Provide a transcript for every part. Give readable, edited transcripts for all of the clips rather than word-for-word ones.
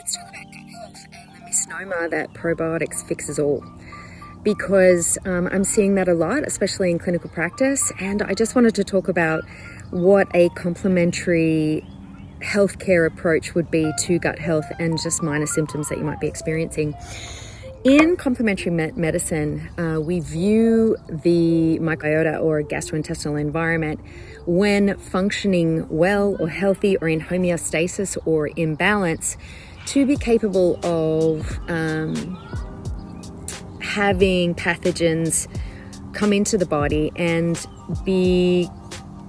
Let's talk about gut health and the misnomer that probiotics fixes all. Because I'm seeing that a lot, especially in clinical practice. And I just wanted to talk about what a complementary healthcare approach would be to gut health and just minor symptoms that you might be experiencing. In complementary medicine, we view the microbiota or gastrointestinal environment when functioning well or healthy or in homeostasis or imbalance to be capable of having pathogens come into the body and be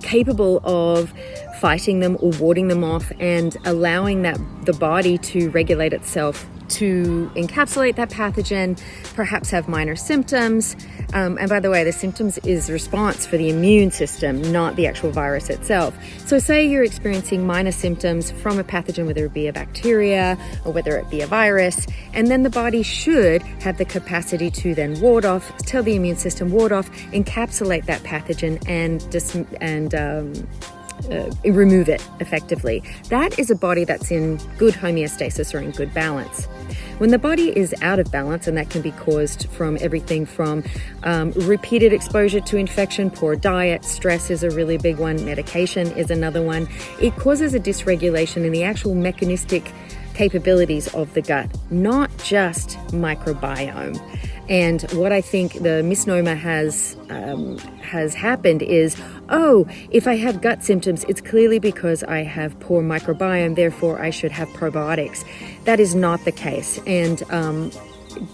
capable of fighting them or warding them off and allowing the body to regulate itself to encapsulate that pathogen, perhaps have minor symptoms. And by the way, the symptoms is response for the immune system, not the actual virus itself. So say you're experiencing minor symptoms from a pathogen, whether it be a bacteria or whether it be a virus, and then the body should have the capacity to then ward off, tell the immune system ward off, encapsulate that pathogen and remove it effectively. That is a body that's in good homeostasis or in good balance. When the body is out of balance, and that can be caused from everything from repeated exposure to infection, poor diet, stress is a really big one, medication is another one. It causes a dysregulation in the actual mechanistic capabilities of the gut, not just microbiome. And what I think the misnomer has happened is, oh, if I have gut symptoms, it's clearly because I have poor microbiome, therefore I should have probiotics. That is not the case. And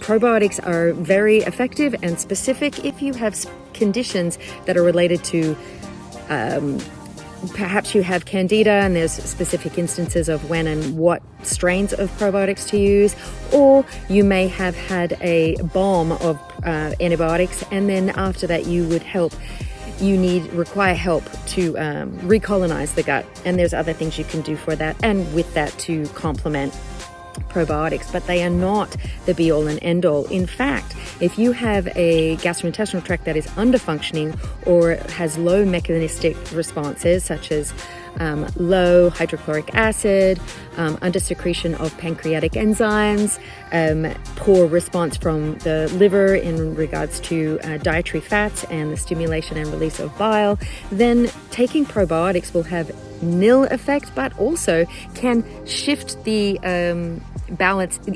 probiotics are very effective and specific if you have conditions that are related to perhaps you have candida and there's specific instances of when and what strains of probiotics to use, or you may have had a bomb of antibiotics and then after that you require help to recolonize the gut, and there's other things you can do for that and with that to complement probiotics, but they are not the be all and end all. In fact, if you have a gastrointestinal tract that is underfunctioning or has low mechanistic responses such as low hydrochloric acid, under secretion of pancreatic enzymes, poor response from the liver in regards to dietary fats and the stimulation and release of bile, then taking probiotics will have nil effect, but also can shift the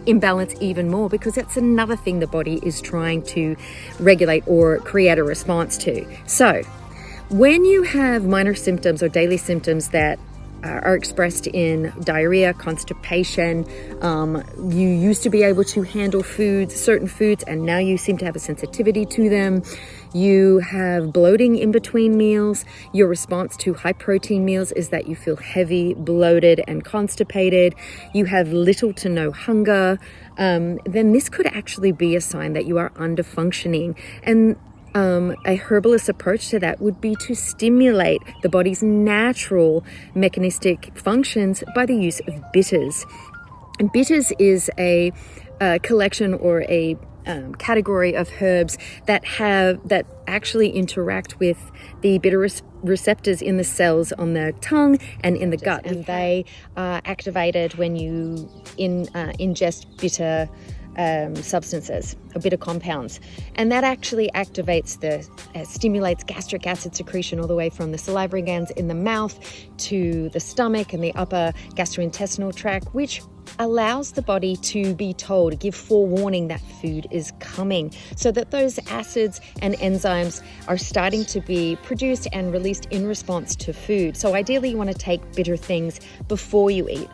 imbalance even more, because that's another thing the body is trying to regulate or create a response to. So when you have minor symptoms or daily symptoms that are expressed in diarrhea, constipation, you used to be able to handle certain foods, and now you seem to have a sensitivity to them. You have bloating in between meals. Your response to high protein meals is that you feel heavy, bloated, and constipated. You have little to no hunger. Then this could actually be a sign that you are underfunctioning. And a herbalist approach to that would be to stimulate the body's natural mechanistic functions by the use of bitters. And bitters is a collection or a category of herbs that actually interact with the bitter receptors in the cells on the tongue and in the gut, and they are activated when you ingest bitter substances or bitter compounds, and that actually activates stimulates gastric acid secretion all the way from the salivary glands in the mouth to the stomach and the upper gastrointestinal tract, which allows the body to be told, give forewarning that food is coming, so that those acids and enzymes are starting to be produced and released in response to food. So ideally you want to take bitter things before you eat,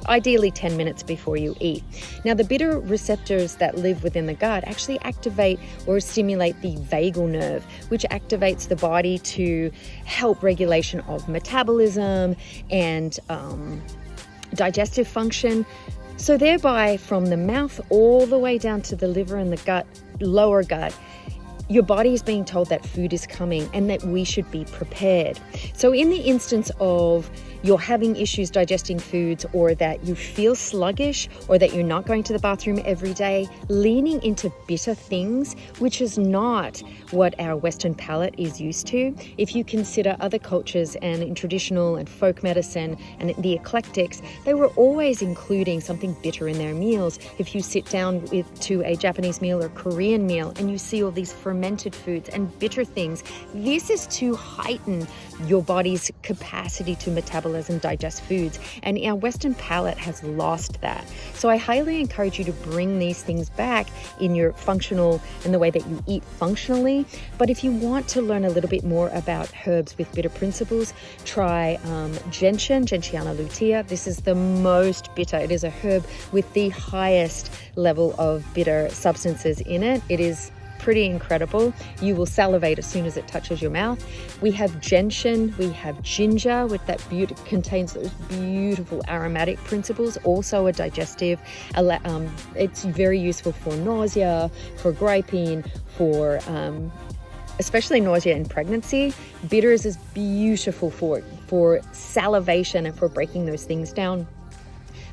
ideally 10 minutes before you eat. Now the bitter receptors that live within the gut actually activate or stimulate the vagal nerve, which activates the body to help regulation of metabolism and digestive function. So thereby, from the mouth all the way down to the liver and the gut, lower gut, your body is being told that food is coming and that we should be prepared. So in the instance of you're having issues digesting foods, or that you feel sluggish, or that you're not going to the bathroom every day, leaning into bitter things, which is not what our Western palate is used to. If you consider other cultures and in traditional and folk medicine and the eclectics, they were always including something bitter in their meals. If you sit down to a Japanese meal or Korean meal and you see all these fermented foods and bitter things, this is to heighten your body's capacity to metabolize and digest foods. And our Western palate has lost that. So I highly encourage you to bring these things back in your functional, in the way that you eat functionally. But if you want to learn a little bit more about herbs with bitter principles, try gentian, Gentiana lutea. This is the most bitter. It is a herb with the highest level of bitter substances in it. It is pretty incredible. You will salivate as soon as it touches your mouth. We have gentian, we have ginger with that contains those beautiful aromatic principles, also a digestive. It's very useful for nausea, for griping, for especially nausea in pregnancy. Bitters is beautiful for salivation and for breaking those things down.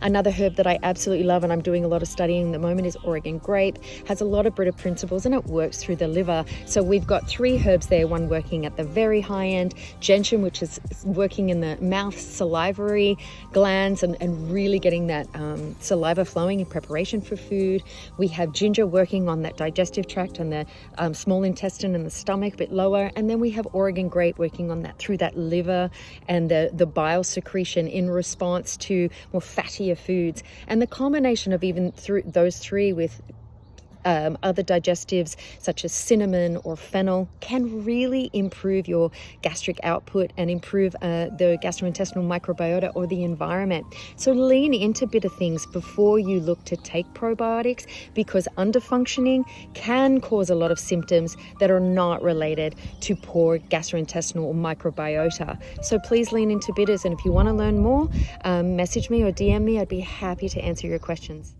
Another herb that I absolutely love, and I'm doing a lot of studying at the moment, is Oregon grape. Has a lot of bitter principles and it works through the liver. So we've got 3 herbs there, one working at the very high end, gentian, which is working in the mouth salivary glands and really getting that saliva flowing in preparation for food. We have ginger working on that digestive tract and the small intestine and the stomach, a bit lower. And then we have Oregon grape working on that through that liver and the bile secretion in response to more fatty foods. And the combination of even through those 3 with other digestives such as cinnamon or fennel can really improve your gastric output and improve the gastrointestinal microbiota or the environment. So lean into bitter things before you look to take probiotics, because underfunctioning can cause a lot of symptoms that are not related to poor gastrointestinal microbiota. So please lean into bitters, and if you want to learn more, message me or DM me. I'd be happy to answer your questions.